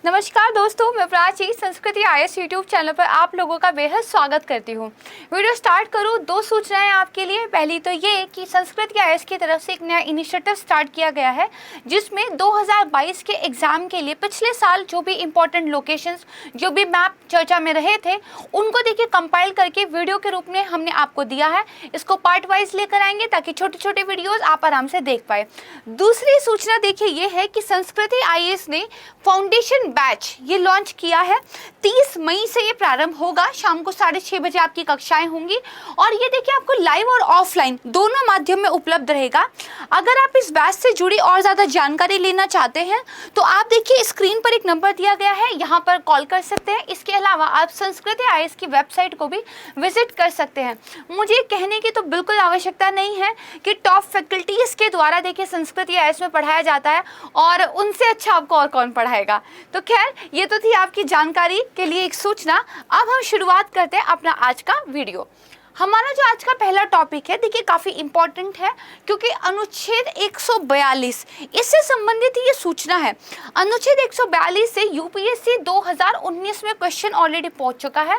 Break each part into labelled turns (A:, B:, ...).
A: नमस्कार दोस्तों, मैं प्राची संस्कृति आईएएस यूट्यूब चैनल पर आप लोगों का बेहद स्वागत करती हूँ। वीडियो स्टार्ट करूँ, दो सूचनाएं आपके लिए। पहली तो ये कि संस्कृति आईएएस की तरफ से एक नया इनिशिएटिव स्टार्ट किया गया है, जिसमें 2022 के एग्जाम के लिए पिछले साल जो भी इंपॉर्टेंट लोकेशंस, जो भी मैप चर्चा में रहे थे, उनको देखिए कंपाइल करके वीडियो के रूप में हमने आपको दिया है। इसको पार्ट वाइज लेकर आएंगे ताकि छोटे छोटे वीडियोज आप आराम से देख पाए। दूसरी सूचना देखिए ये है कि संस्कृति आईएएस ने फाउंडेशन बैच ये लॉन्च किया है। 30 मई से ये प्रारंभ होगा। शाम को 6:30 बजे आपकी कक्षाएं होंगी और ये देखिए आपको लाइव और ऑफलाइन दोनों माध्यम में उपलब्ध रहेगा। अगर आप इस बैच से जुड़ी और ज़्यादा जानकारी लेना चाहते हैं तो आप देखिए स्क्रीन पर एक नंबर दिया गया है, यहाँ पर कॉल कर सकते हैं। इसके अलावा आप संस्कृति आईएएस की वेबसाइट को भी विजिट कर सकते हैं। मुझे कहने की तो बिल्कुल आवश्यकता नहीं है कि टॉप फैकल्टीज़ के द्वारा देखिए संस्कृति आईएएस में पढ़ाया जाता है और उनसे अच्छा आपको और कौन पढ़ाएगा। तो खैर, ये तो थी आपकी जानकारी के लिए एक सूचना। अब हम शुरुआत करते हैं अपना आज का वीडियो। हमारा जो आज का पहला टॉपिक है देखिए काफ़ी इम्पोर्टेंट है, क्योंकि अनुच्छेद 142 इससे संबंधित ये सूचना है। अनुच्छेद 142 से यूपीएससी 2019 में क्वेश्चन ऑलरेडी पहुंच चुका है।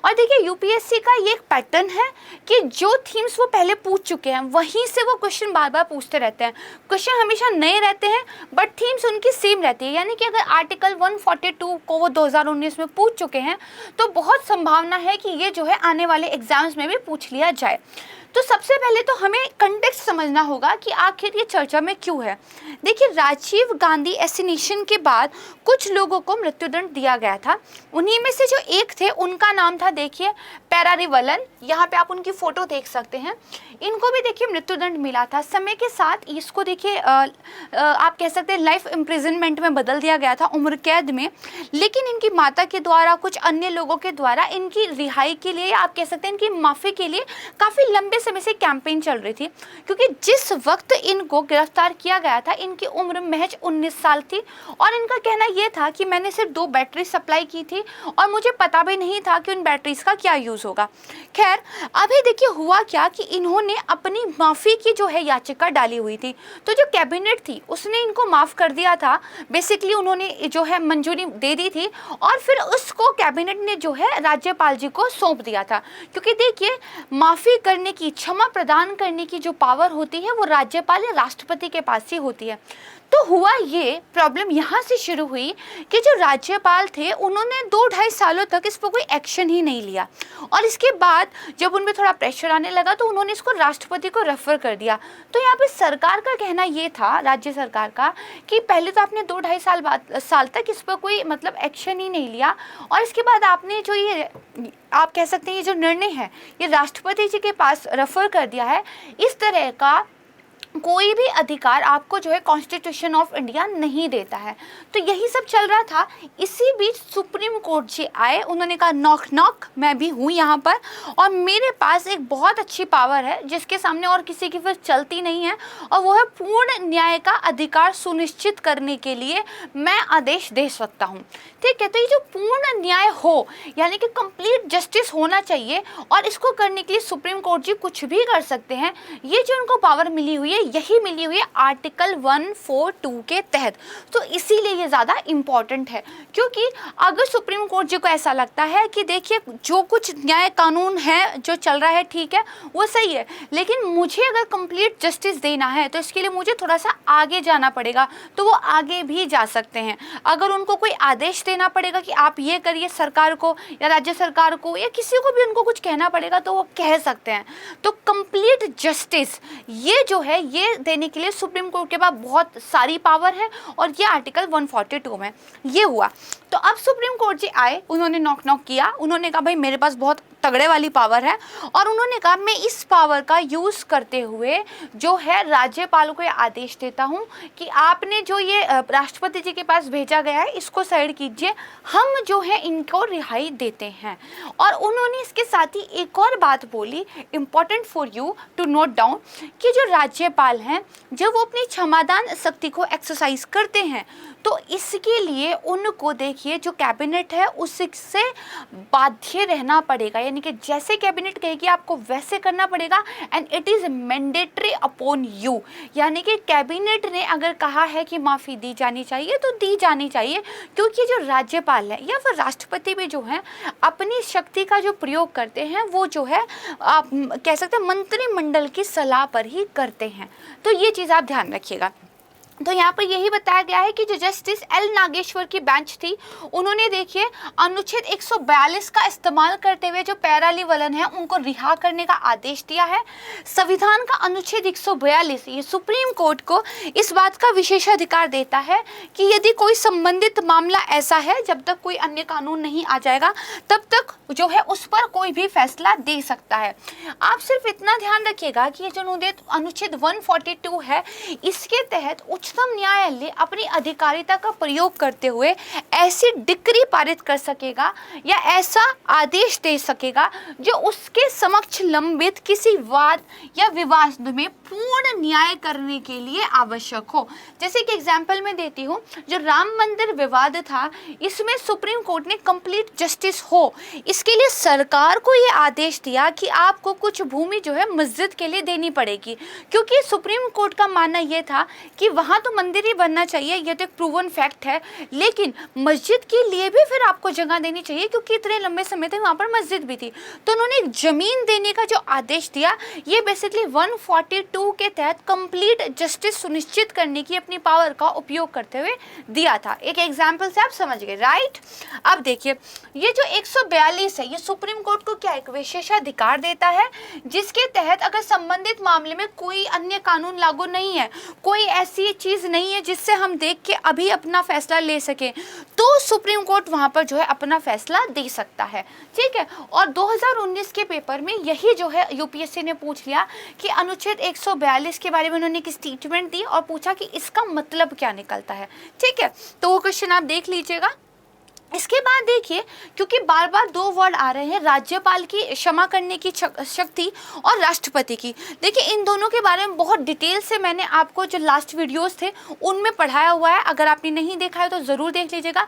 A: और देखिए यूपीएससी का ये एक पैटर्न है कि जो थीम्स वो पहले पूछ चुके हैं वहीं से वो क्वेश्चन बार बार पूछते रहते हैं। क्वेश्चन हमेशा नए रहते हैं बट थीम्स उनकी सेम रहती है। यानी कि अगर आर्टिकल 142 को वो 2019 में पूछ चुके हैं तो बहुत संभावना है कि ये जो है आने वाले एग्जाम्स में भी पूछ लिया जाए। तो सबसे पहले तो हमें कंटेक्स्ट समझना होगा कि आखिर ये चर्चा में क्यों है। देखिए, राजीव गांधी एसिनेशन के बाद कुछ लोगों को मृत्युदंड दिया गया था। उन्हीं में से जो एक थे उनका नाम था देखिए पेरारीवलन। यहाँ पे आप उनकी फोटो देख सकते हैं। इनको भी देखिए मृत्युदंड मिला था। समय के साथ इसको देखिए आप कह सकते हैं लाइफ इम्प्रिजनमेंट में बदल दिया गया था, उम्र कैद में। लेकिन इनकी माता के द्वारा, कुछ अन्य लोगों के द्वारा इनकी रिहाई के लिए, आप कह सकते हैं इनकी माफ़ी के लिए काफ़ी लंबे समय से कैंपेन चल रही थी। क्योंकि जिस वक्त इनको गिरफ्तार किया गया था इनकी उम्र महज 19 साल थी और इनका कहना यह था कि मैंने सिर्फ 2 बैटरी सप्लाई की थी और मुझे पता भी नहीं था कि उन बैटरीज का क्या यूज़ होगा। खैर, अभी देखिए हुआ क्या कि इन्होंने अपनी माफ़ी की जो है याचिका डाली हुई थी, तो जो कैबिनेट थी उसने इनको माफ़ कर दिया था। बेसिकली उन्होंने जो है मंजूरी दे दी थी और फिर उसको कैबिनेट ने जो है राज्यपाल जी को सौंप दिया था। क्योंकि देखिए माफ़ी करने की, क्षमा प्रदान करने की जो पावर होती है वो राज्यपाल या राष्ट्रपति के पास ही होती है। तो हुआ ये, प्रॉब्लम यहाँ से शुरू हुई कि जो राज्यपाल थे उन्होंने 2-2.5 सालों तक इस पर कोई एक्शन ही नहीं लिया। और इसके बाद जब उन पर थोड़ा प्रेशर आने लगा तो उन्होंने इसको राष्ट्रपति को रेफर कर दिया। तो यहाँ पे सरकार का कहना ये था, राज्य सरकार का, कि पहले तो आपने 2-2.5 साल तक इस पर कोई मतलब एक्शन ही नहीं लिया और इसके बाद आपने जो ये आप कह सकते हैं ये जो निर्णय है ये राष्ट्रपति जी के पास रेफर कर दिया है। इस तरह का कोई भी अधिकार आपको जो है कॉन्स्टिट्यूशन ऑफ इंडिया नहीं देता है। तो यही सब चल रहा था। इसी बीच सुप्रीम कोर्ट जी आए। उन्होंने कहा नॉक नॉक, मैं भी हूँ यहाँ पर और मेरे पास एक बहुत अच्छी पावर है जिसके सामने और किसी की फिर चलती नहीं है, और वो है पूर्ण न्याय का अधिकार सुनिश्चित करने के लिए मैं आदेश दे सकता हूँ। ठीक है, तो ये जो पूर्ण न्याय हो यानी कि कंप्लीट जस्टिस होना चाहिए और इसको करने के लिए सुप्रीम कोर्ट जी कुछ भी कर सकते हैं। ये जो उनको पावर मिली हुई है यही मिली हुई है आर्टिकल 142 के तहत। तो इसीलिए ये ज़्यादा इम्पॉर्टेंट है, क्योंकि अगर सुप्रीम कोर्ट जी को ऐसा लगता है कि देखिए जो कुछ न्याय कानून है जो चल रहा है ठीक है वो सही है, लेकिन मुझे अगर कंप्लीट जस्टिस देना है तो इसके लिए मुझे थोड़ा सा आगे जाना पड़ेगा, तो वो आगे भी जा सकते हैं। अगर उनको कोई आदेश देना पड़ेगा कि आप ये करिए सरकार को या राज्य सरकार को या किसी को भी उनको कुछ कहना पड़ेगा तो वो कह सकते हैं। तो कंप्लीट जस्टिस ये जो है ये देने के लिए सुप्रीम कोर्ट के पास बहुत सारी पावर है और ये आर्टिकल 142 में ये हुआ। तो अब सुप्रीम कोर्ट जी आए, उन्होंने नॉक नॉक किया। उन्होंने कहा भाई मेरे पास बहुत तगड़े वाली पावर है और उन्होंने कहा मैं इस पावर का यूज़ करते हुए जो है राज्यपाल को ये आदेश देता हूँ कि आपने जो ये राष्ट्रपति जी के पास भेजा गया है इसको साइड कीजिए, हम जो है इनको रिहाई देते हैं। और उन्होंने इसके साथ ही एक और बात बोली, important for you to note down, कि जो राज्यपाल हैं जब वो अपनी क्षमादान शक्ति को एक्सरसाइज करते हैं तो इसके लिए उनको देखिए जो कैबिनेट है उससे बाध्य रहना पड़ेगा। यानी कि जैसे कैबिनेट कहेगी आपको वैसे करना पड़ेगा, and it is mandatory upon you, यानी कि कैबिनेट ने अगर कहा है कि माफ़ी दी जानी चाहिए तो दी जानी चाहिए, क्योंकि जो राज्यपाल है या फिर राष्ट्रपति भी जो है अपनी शक्ति का जो प्रयोग करते हैं वो जो है आप कह सकते हैं मंत्रिमंडल की सलाह पर ही करते हैं। तो ये चीज़ आप ध्यान रखिएगा। तो यहाँ पर यही बताया गया है कि जो जस्टिस एल नागेश्वर की बेंच थी, उन्होंने देखिए अनुच्छेद 142 का इस्तेमाल करते हुए जो पैरालीवलन है उनको रिहा करने का आदेश दिया है। संविधान का अनुच्छेद 142 ये सुप्रीम कोर्ट को इस बात का विशेषाधिकार देता है कि यदि कोई संबंधित मामला ऐसा है, जब तक कोई अन्य कानून नहीं आ जाएगा तब तक जो है उस पर कोई भी फैसला दे सकता है। आप सिर्फ इतना ध्यान रखिएगा कि ये जो अनुच्छेद 142 है, इसके तहत उच्चतम न्यायालय अपनी अधिकारिता का प्रयोग करते हुए ऐसी डिक्री पारित कर सकेगा या ऐसा आदेश दे सकेगा जो उसके समक्ष लंबित किसी वाद या विवाद में पूर्ण न्याय करने के लिए आवश्यक हो। जैसे कि एग्जाम्पल मैं देती हूँ, जो राम मंदिर विवाद था, इसमें सुप्रीम कोर्ट ने कंप्लीट जस्टिस हो, इसके लिए सरकार को ये आदेश दिया कि आपको कुछ भूमि जो है मस्जिद के लिए देनी पड़ेगी, क्योंकि सुप्रीम कोर्ट का मानना यह था कि वहाँ तो मंदिर ही बनना चाहिए, ये तो एक प्रूवन फैक्ट है, लेकिन मस्जिद के लिए भी फिर आपको जगह देनी चाहिए, क्योंकि इतने लंबे समय तक वहाँ पर मस्जिद भी थी। तो उन्होंने एक जमीन देने का जो आदेश दिया, ये बेसिकली 142 के तहत कंप्लीट जस्टिस सुनिश्चित करने की अपनी पावर का उपयोग करते हुए दिया था। एक एग्जाम्पल से आप समझ गए, राइट। अब देखिए, ये जो 142 है, ये सुप्रीम कोर्ट को क्या एक विशेषाधिकार देता है, जिसके तहत अगर संबंधित मामले में कोई अन्य कानून लागू नहीं है, कोई ऐसी चीज नहीं है जिससे हम देख के अभी अपना फैसला ले सके, तो सुप्रीम कोर्ट वहां पर जो है अपना फैसला दे सकता है। ठीक है। और 2019 के पेपर में यही जो है यूपीएससी ने पूछ लिया कि अनुच्छेद 142 के बारे में उन्होंने एक स्टेटमेंट दी और पूछा कि इसका मतलब क्या निकलता है। ठीक है, तो वो क्वेश्चन आप देख लीजिएगा। इसके बाद देखिए, क्योंकि बार बार दो वर्ड आ रहे हैं, राज्यपाल की क्षमा करने की शक्ति और राष्ट्रपति की। देखिए, इन दोनों के बारे में बहुत डिटेल से मैंने आपको जो लास्ट वीडियोस थे उनमें पढ़ाया हुआ है, अगर आपने नहीं देखा है तो ज़रूर देख लीजिएगा।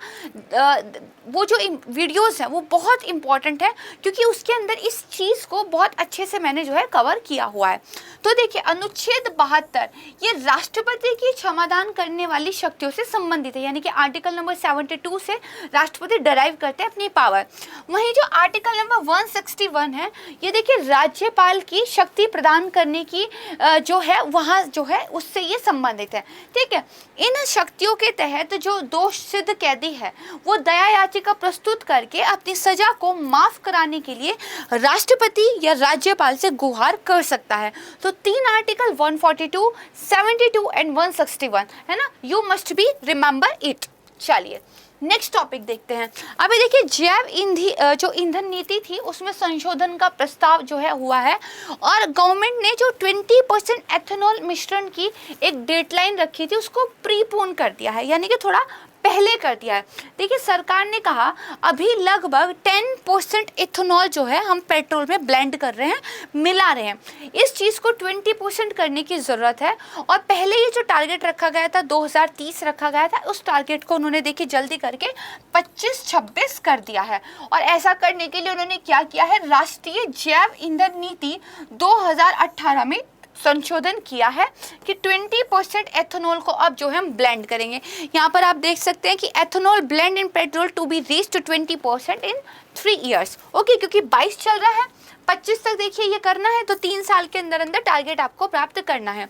A: वो जो वीडियोस हैं वो बहुत इंपॉर्टेंट है, क्योंकि उसके अंदर इस चीज़ को बहुत अच्छे से मैंने जो है कवर किया हुआ है। तो देखिए, अनुच्छेद 72 ये राष्ट्रपति की क्षमादान करने वाली शक्तियों से संबंधित है, यानी कि आर्टिकल नंबर 72 से राष्ट्रपति डराइव करते हैं अपनी पावर। वहीं जो आर्टिकल नंबर 161 है, ये देखिए राज्यपाल की शक्ति प्रदान करने की जो है वहाँ जो है उससे ये संबंधित है। ठीक है। इन शक्तियों के तहत जो दोष सिद्ध कैदी है वो दया याचिका प्रस्तुत करके अपनी सजा को माफ कराने के लिए राष्ट्रपति या राज्यपाल से गुहार कर सकता है। तो 3 आर्टिकल 142, 72 एंड 161 है ना, you must be remember it. चलिए नेक्स्ट टॉपिक देखते हैं। अभी देखिए, जैव जो ईंधन नीति थी उसमें संशोधन का प्रस्ताव जो है हुआ है, और गवर्नमेंट ने जो 20% एथेनॉल मिश्रण की एक डेडलाइन रखी थी उसको प्रीपोन कर दिया है, यानी कि थोड़ा पहले कर दिया है। देखिए, सरकार ने कहा अभी लगभग 10% इथेनॉल जो है हम पेट्रोल में ब्लेंड कर रहे हैं, मिला रहे हैं। इस चीज़ को 20% करने की ज़रूरत है, और पहले ये जो टारगेट रखा गया था 2030 रखा गया था, उस टारगेट को उन्होंने देखिए जल्दी करके 25-26 कर दिया है। और ऐसा करने के लिए उन्होंने क्या किया है, राष्ट्रीय जैव ईंधन नीति 2018 में संशोधन किया है कि 20% एथेनॉल को अब जो है हम ब्लेंड करेंगे। यहाँ पर आप देख सकते हैं कि ethanol blend in petrol to be reach to 20% in 3 years. Okay, क्योंकि 22 चल रहा है, 25 तक देखिए ये करना है, तो 3 साल के अंदर अंदर टारगेट आपको प्राप्त करना है।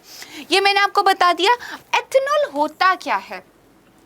A: ये मैंने आपको बता दिया। एथेनॉल होता क्या है?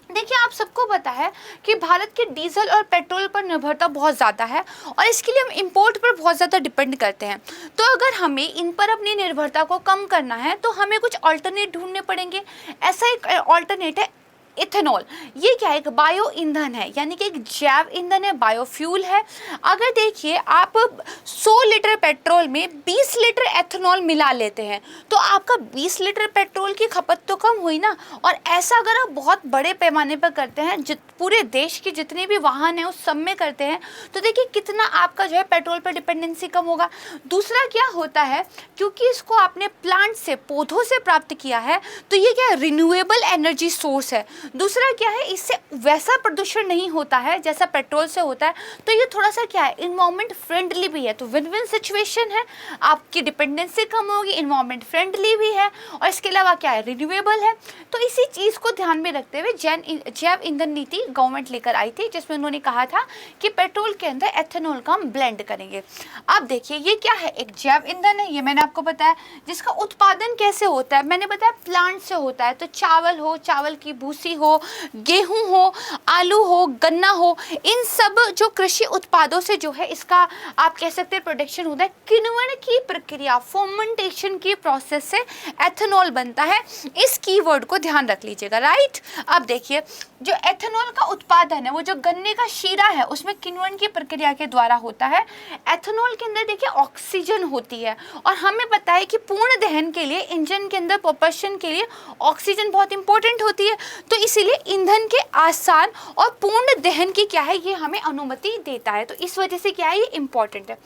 A: देखिए, आप सबको पता है कि भारत के डीजल और पेट्रोल पर निर्भरता बहुत ज़्यादा है, और इसके लिए हम इंपोर्ट पर बहुत ज़्यादा डिपेंड करते हैं। तो अगर हमें इन पर अपनी निर्भरता को कम करना है तो हमें कुछ ऑल्टरनेट ढूंढने पड़ेंगे। ऐसा एक ऑल्टरनेट है इथेनॉल। ये क्या है, एक बायो ईंधन है, यानी कि एक जैव ईंधन है, बायोफ्यूल है। अगर देखिए आप 100 लीटर पेट्रोल में 20 लीटर एथेनॉल मिला लेते हैं तो आपका 20 लीटर पेट्रोल की खपत तो कम हुई ना। और ऐसा अगर आप बहुत बड़े पैमाने पर करते हैं, पूरे देश की जितने भी वाहन हैं उस सब में करते हैं, तो देखिए कितना आपका जो है पेट्रोल पर डिपेंडेंसी कम होगा। दूसरा क्या होता है, क्योंकि इसको आपने प्लांट से, पौधों से प्राप्त किया है, तो ये क्या रिन्यूएबल एनर्जी सोर्स है। दूसरा क्या है, इससे वैसा प्रदूषण नहीं होता है जैसा पेट्रोल से होता है, तो ये थोड़ा सा क्या है, इन्वायरमेंट फ्रेंडली भी है। तो विन विन सिचुएशन है, आपकी डिपेंडेंसी कम होगी, इन्वायरमेंट फ्रेंडली भी है, और इसके अलावा क्या है, रिन्यूएबल है। तो इसी चीज़ को ध्यान में रखते हुए जैव ईंधन नीति गवर्नमेंट लेकर आई थी, जिसमें उन्होंने कहा था कि पेट्रोल के अंदर एथेनॉल का हम ब्लेंड करेंगे। अब देखिए ये क्या है, एक जैव ईंधन है, ये मैंने आपको बताया। जिसका उत्पादन कैसे होता है, मैंने बताया प्लांट से होता है। तो चावल हो, चावल की भूसी हो, गेहूं हो, आलू हो, गन्ना हो, इन सब जो कृषि उत्पादों से जो है इसका आप कह सकते हैं प्रोडक्शन होता है। किण्वन की प्रक्रिया, फर्मेंटेशन की प्रोसेस से एथेनॉल बनता है। इस कीवर्ड को ध्यान रख लीजिएगा, राइट। अब देखिए जो एथेनॉल का उत्पादन है, वो जो गन्ने का शीरा है उसमें किण्वन की प्रक्रिया के द्वारा होता है। एथेनॉल के अंदर देखिए ऑक्सीजन होती है, और हमें पता है कि पूर्ण दहन के लिए, इंजन के अंदर प्रोपल्शन के लिए ऑक्सीजन बहुत इंपॉर्टेंट होती है। तो इसीलिए ईंधन के आसान और पूर्ण दहन की क्या है, ये हमें अनुमति देता है। तो इस वजह से क्या है, ये इंपॉर्टेंट है।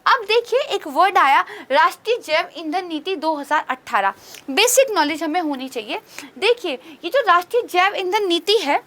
A: अब देखिए एक वर्ड आया, राष्ट्रीय जैव ईंधन नीति 2018। बेसिक नॉलेज हमें होनी चाहिए। देखिए ये जो राष्ट्रीय जैव ईंधन नीति है,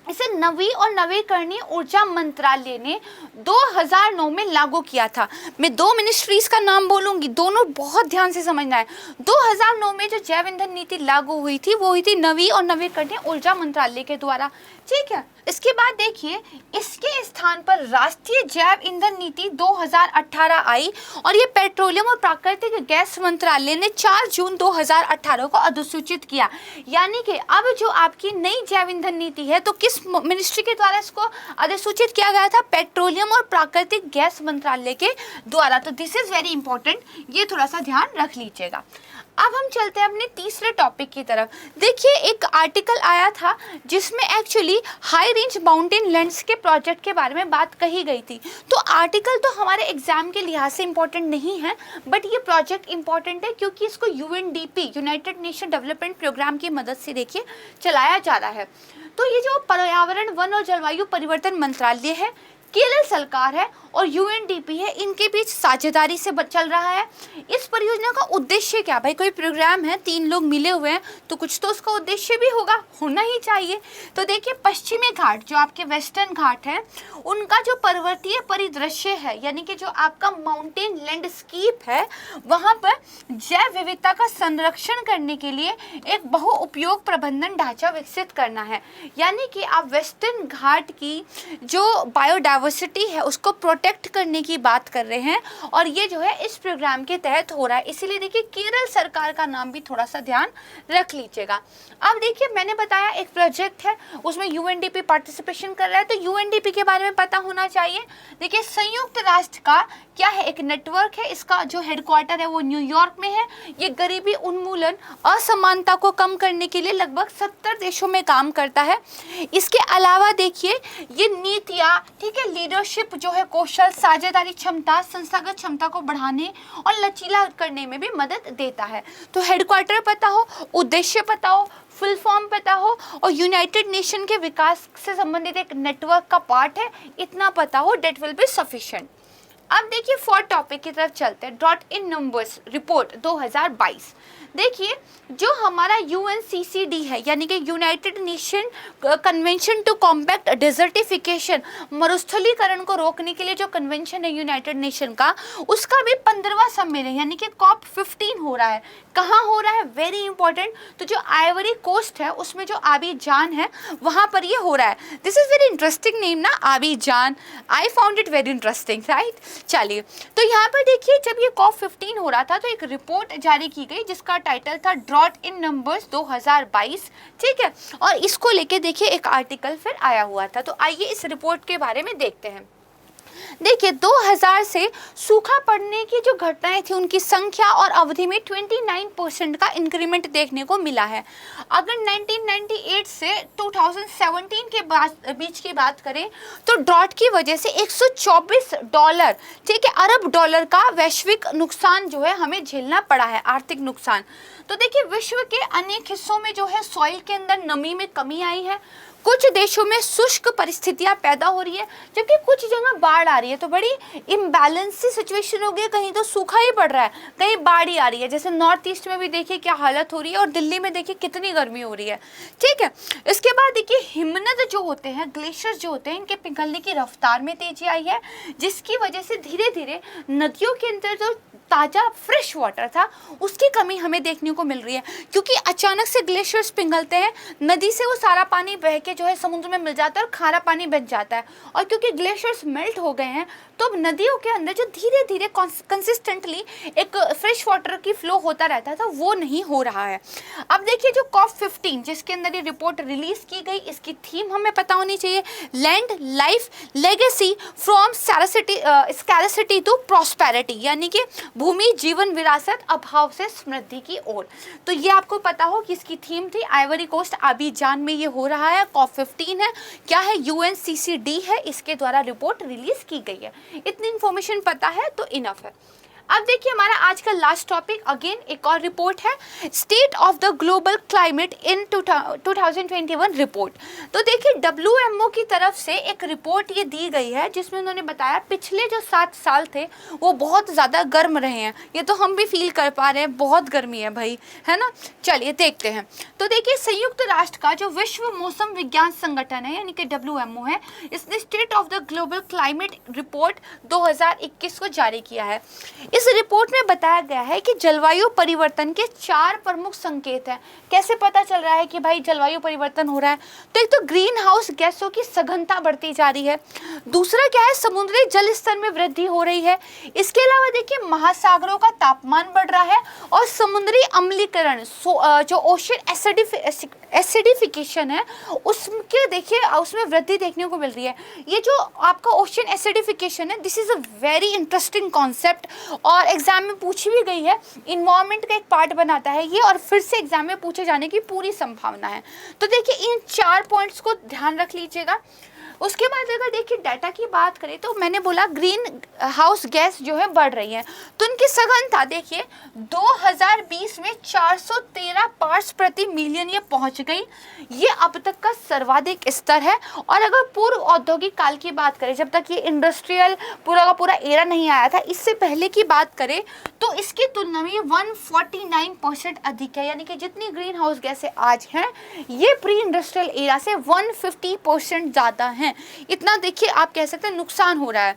A: इसे नवीन और नवीकरणीय ऊर्जा मंत्रालय ने 2009 में लागू किया था। मैं दो मिनिस्ट्रीज का नाम बोलूंगी, दोनों बहुत ध्यान से समझना है। 2009 में जो जैव ईंधन नीति लागू हुई थी वो हुई थी नवीन और नवीकरणीय ऊर्जा मंत्रालय के द्वारा, ठीक है। इसके बाद देखिए इसके स्थान पर राष्ट्रीय जैव ईंधन नीति 2018 आई, और ये पेट्रोलियम और प्राकृतिक गैस मंत्रालय ने 4 जून 2018 को अधिसूचित किया। यानी कि अब जो आपकी नई जैव ईंधन नीति है, तो किस मिनिस्ट्री के द्वारा इसको अधिसूचित किया गया था, पेट्रोलियम और प्राकृतिक गैस मंत्रालय के द्वारा। तो दिस इज वेरी इंपॉर्टेंट, ये थोड़ा सा ध्यान रख लीजिएगा। अब हम चलते हैं अपने तीसरे टॉपिक की तरफ। देखिए एक आर्टिकल आया था जिसमें actually high range mountain lands के प्रोजेक्ट के बारे में बात कही गई थी। तो आर्टिकल तो हमारे एग्जाम के लिहाज से इंपॉर्टेंट नहीं है, बट ये प्रोजेक्ट इंपॉर्टेंट है क्योंकि इसको UNDP, United Nation development programme की मदद से देखिए चलाया जा रहा है। तो ये जो पर्यावरण, वन और जलवायु परिवर्तन मंत्रालय है, केरल सरकार है और यूएनडीपी है, इनके बीच साझेदारी से चल रहा है। इस परियोजना का उद्देश्य क्या, भाई कोई प्रोग्राम है, 3 लोग मिले हुए हैं, तो कुछ तो उसका उद्देश्य भी होगा, होना ही चाहिए। तो देखिए पश्चिमी घाट, जो आपके वेस्टर्न घाट हैं, उनका जो पर्वतीय परिदृश्य है, यानी कि जो आपका माउंटेन लैंडस्केप है, वहाँ पर जैव विविधता का संरक्षण करने के लिए एक बहुउपयोग प्रबंधन ढांचा विकसित करना है। यानी कि आप वेस्टर्न घाट की जो बायोडाइवर्सिटी है उसको प्रोटेक्ट करने की बात कर रहे हैं, और ये जो है इस प्रोग्राम के तहत हो रहा है। इसीलिए देखिए केरल सरकार का नाम भी थोड़ा सा ध्यान रख लीजिएगा। अब देखिए मैंने बताया एक प्रोजेक्ट है, उसमें यूएनडीपी पार्टिसिपेशन कर रहा है, तो यूएनडीपी के बारे में पता होना चाहिए। देखिए संयुक्त राष्ट्र का क्या है, एक नेटवर्क है, इसका जो हेडक्वार्टर है वो न्यूयॉर्क में है। ये गरीबी उन्मूलन, असमानता को कम करने के लिए लगभग 70 देशों में काम करता है। इसके अलावा देखिए ये नीतियाँ, ठीक है, लीडरशिप जो है, कौशल, साझेदारी क्षमता, संस्थागत क्षमता को बढ़ाने और लचीला करने में भी मदद देता है। तो हेडक्वार्टर पता हो, उद्देश्य पता हो, फुल फॉर्म पता हो, और यूनाइटेड नेशन के विकास से संबंधित एक नेटवर्क का पार्ट है, इतना पता हो, डेट विल बी सफिशिएंट। अब देखिए 4 टॉपिक की तरफ चलते हैं। Drought in numbers report 2022। देखिए जो हमारा यूएनसीसीडी है, यानी कि United Nation convention to combat desertification, मरुस्थलीकरण को रोकने के लिए जो कन्वेंशन है यूनाइटेड नेशन का, उसका भी 15वां सम्मेलन यानी कि COP 15 हो रहा है। कहाँ हो रहा है, वेरी इंपॉर्टेंट। तो जो आइवरी कोस्ट है उसमें जो आबीजान है वहाँ पर ये हो रहा है। This is very interesting name ना, Abidjan, I found it very interesting, right. चलिए तो यहाँ पर देखिए जब ये COP 15 हो रहा था तो एक रिपोर्ट जारी की गई जिसका टाइटल था ड्रॉट इन नंबर्स 2022, ठीक है। और इसको लेके देखिए एक आर्टिकल फिर आया हुआ था। तो आइए इस रिपोर्ट के बारे में देखते हैं। देखिए 2000 से सूखा पड़ने की जो घटनाएं थी उनकी संख्या और अवधि में 29% का इंक्रीमेंट देखने को मिला है। अगर 1998 से 2017 के बीच की बात करें तो ड्रॉट की वजह से $124, ठीक है, अरब डॉलर का वैश्विक नुकसान जो है हमें झेलना पड़ा है, आर्थिक नुकसान। तो देखिए विश्व के अनेक हिस्सों में जो है सॉइल के अंदर नमी में कमी आई है, कुछ देशों में शुष्क परिस्थितियां पैदा हो रही है, जबकि कुछ जगह बाढ़ आ रही है। तो बड़ी इम्बैलेंस सी सिचुएशन हो गई है, कहीं तो सूखा ही पड़ रहा है, कहीं बाढ़ ही आ रही है। जैसे नॉर्थ ईस्ट में भी देखिए क्या हालत हो रही है, और दिल्ली में देखिए कितनी गर्मी हो रही है। ठीक है, इसके बाद देखिए हिमनद जो होते हैं, ग्लेशियर्स जो होते हैं, इनके पिघलने की रफ्तार में तेजी आई है, जिसकी वजह से धीरे धीरे नदियों के अंदर जो ताज़ा फ्रेश वाटर था उसकी कमी हमें देखने को मिल रही है, क्योंकि अचानक से ग्लेशियर्स पिघलते हैं, नदी से वो सारा पानी बह के जो है समुद्र में मिल जाता है और खारा पानी बन जाता है। और क्योंकि ग्लेशियर्स मेल्ट हो गए हैं, तो अब नदियों के अंदर जो धीरे धीरे कंसिस्टेंटली एक फ्रेश वाटर की फ्लो होता रहता था, वो नहीं हो रहा है। अब देखिए जो COP15 जिसके अंदर ये रिपोर्ट रिलीज की गई, इसकी थीम हमें पता होनी चाहिए, land life legacy from scarcity to prosperity, यानी कि भूमि जीवन विरासत अभाव से समृद्धि की ओर। तो ये आपको पता हो कि इसकी थीम थी। आइवरी कोस्ट अबीजान में ये हो रहा है, COP15 है, क्या है, UNCCD है, इसके द्वारा रिपोर्ट रिलीज की गई है। इतनी इंफॉर्मेशन पता है तो इनफ है। अब देखिए हमारा आज का लास्ट टॉपिक, अगेन एक और रिपोर्ट है, state of the global climate in 2021 report. तो देखिए WMO की तरफ से एक रिपोर्ट ये दी गई है, जिसमें उन्होंने बताया पिछले जो 7 साल थे वो बहुत ज़्यादा गर्म रहे हैं। ये तो हम भी फील कर पा रहे हैं, बहुत गर्मी है भाई, है ना। चलिए देखते हैं। तो देखिए संयुक्त राष्ट्र का जो विश्व मौसम विज्ञान संगठन है, यानी कि WMO है, इसने state of the global climate report 2021 को जारी किया है। इस रिपोर्ट में बताया गया है कि जलवायु परिवर्तन के 4 प्रमुख संकेत हैं। कैसे पता चल रहा है कि भाई जलवायु परिवर्तन हो रहा है? तो एक तो ग्रीन हाउस गैसों की सघनता बढ़ती जा रही है, दूसरा क्या है, समुद्री जल स्तर में वृद्धि हो रही है। इसके अलावा देखिए महासागरों का तापमान बढ़ रहा है, और समुद्री अम्लीकरण जो ओशन एसिडिफिकेशन है उसके देखिए उसमें वृद्धि देखने को मिल रही है। ये जो आपका ओशन एसिडिफिकेशन है, this is a very interesting concept, और एग्जाम में पूछी भी गई है, इन्वायरमेंट का एक पार्ट बनाता है ये, और फिर से एग्जाम में पूछे जाने की पूरी संभावना है। तो देखिए इन 4 पॉइंट्स को ध्यान रख लीजिएगा। उसके बाद अगर देखिए डाटा की बात करें, तो मैंने बोला ग्रीन हाउस गैस जो है बढ़ रही है, तो उनकी सघनता देखिए 2020 में 413 पार्ट्स प्रति मिलियन ये पहुंच गई। ये अब तक का सर्वाधिक स्तर है। और अगर पूर्व औद्योगिक काल की बात करें, जब तक ये इंडस्ट्रियल पूरा का पूरा एरा नहीं आया था, इससे पहले की बात करें तो इसकी तुलना में 149% अधिक है। यानी कि जितनी ग्रीन हाउस गैसें आज हैं, ये प्री इंडस्ट्रियल एरा से 150% ज़्यादा हैं। इतना देखिए आप कह सकते हैं नुकसान हो रहा है।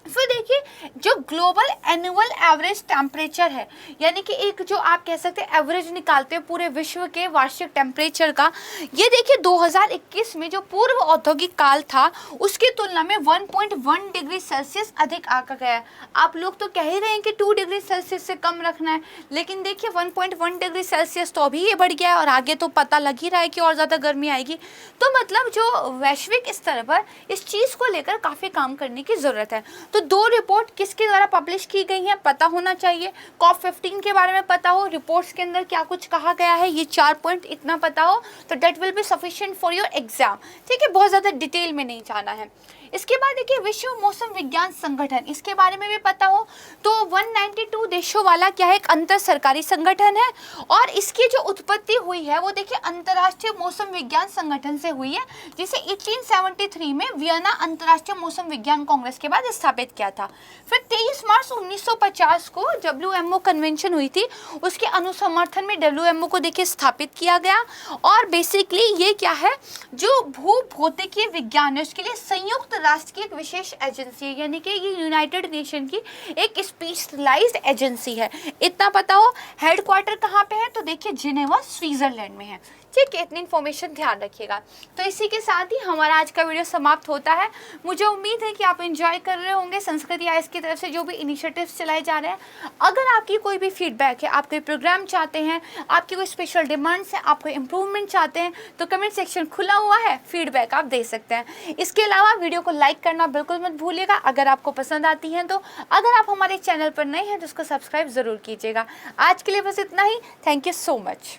A: फिर देखिए जो ग्लोबल एनुअल एवरेज टेम्परेचर है, यानी कि एक जो आप कह सकते हैं एवरेज निकालते हैं पूरे विश्व के वार्षिक टेम्परेचर का, ये देखिए 2021 में जो पूर्व औद्योगिक काल था उसकी तुलना में 1.1 डिग्री सेल्सियस अधिक आंका गया है। आप लोग तो कह ही रहे हैं कि 2 डिग्री सेल्सियस से कम रखना है, लेकिन देखिए 1.1 डिग्री सेल्सियस तो अभी ये बढ़ गया है, और आगे तो पता लग ही रहा है कि और ज़्यादा गर्मी आएगी। तो मतलब जो वैश्विक स्तर पर इस चीज़ को लेकर काफ़ी काम करने की ज़रूरत है। तो 2 रिपोर्ट किसके द्वारा पब्लिश की गई हैं पता होना चाहिए, COP15 के बारे में पता हो, रिपोर्ट्स के अंदर क्या कुछ कहा गया है, ये 4 पॉइंट इतना पता हो, तो that will be sufficient for your exam. ठीक है, बहुत ज़्यादा डिटेल में नहीं जाना है। इसके बाद देखिए विश्व मौसम विज्ञान संगठन, इसके बारे में भी पता हो, तो 192 देशों वाला क्या है, एक अंतर सरकारी संगठन है, और इसकी जो उत्पत्ति हुई है वो देखिए अंतर्राष्ट्रीय मौसम विज्ञान संगठन से हुई है, जिसे 1873 में वियना अंतर्राष्ट्रीय मौसम विज्ञान कांग्रेस के बाद स्थापित किया था। फिर 23 मार्च 1950 को WMO कन्वेंशन हुई थी, उसके अनुसमर्थन में WMO को देखिए स्थापित किया गया। और बेसिकली ये क्या है, जो भूभौतिकीय विज्ञान है उसके लिए संयुक्त राष्ट्र की एक विशेष एजेंसी है, यानी कि ये यूनाइटेड नेशन की एक स्पेशलाइज्ड एजेंसी है। इतना पता हो। हेडक्वार्टर कहाँ पे है, तो देखिए जिनेवा स्विट्जरलैंड में है। ठीक है, इतनी इन्फॉर्मेशन ध्यान रखिएगा। तो इसी के साथ ही हमारा आज का वीडियो समाप्त होता है। मुझे उम्मीद है कि आप एंजॉय कर रहे होंगे संस्कृति आईएएस की तरफ से जो भी इनिशिएटिव्स चलाए जा रहे हैं। अगर आपकी कोई भी फीडबैक है, आप कोई प्रोग्राम चाहते हैं, आपकी कोई स्पेशल डिमांड्स है, आप कोई इम्प्रूवमेंट चाहते हैं, तो कमेंट सेक्शन खुला हुआ है, फीडबैक आप दे सकते हैं। इसके अलावा वीडियो को लाइक करना बिल्कुल मत भूलिएगा अगर आपको पसंद आती हैं तो। अगर आप हमारे चैनल पर नए हैं तो उसको सब्सक्राइब ज़रूर कीजिएगा। आज के लिए बस इतना ही। Thank you so much.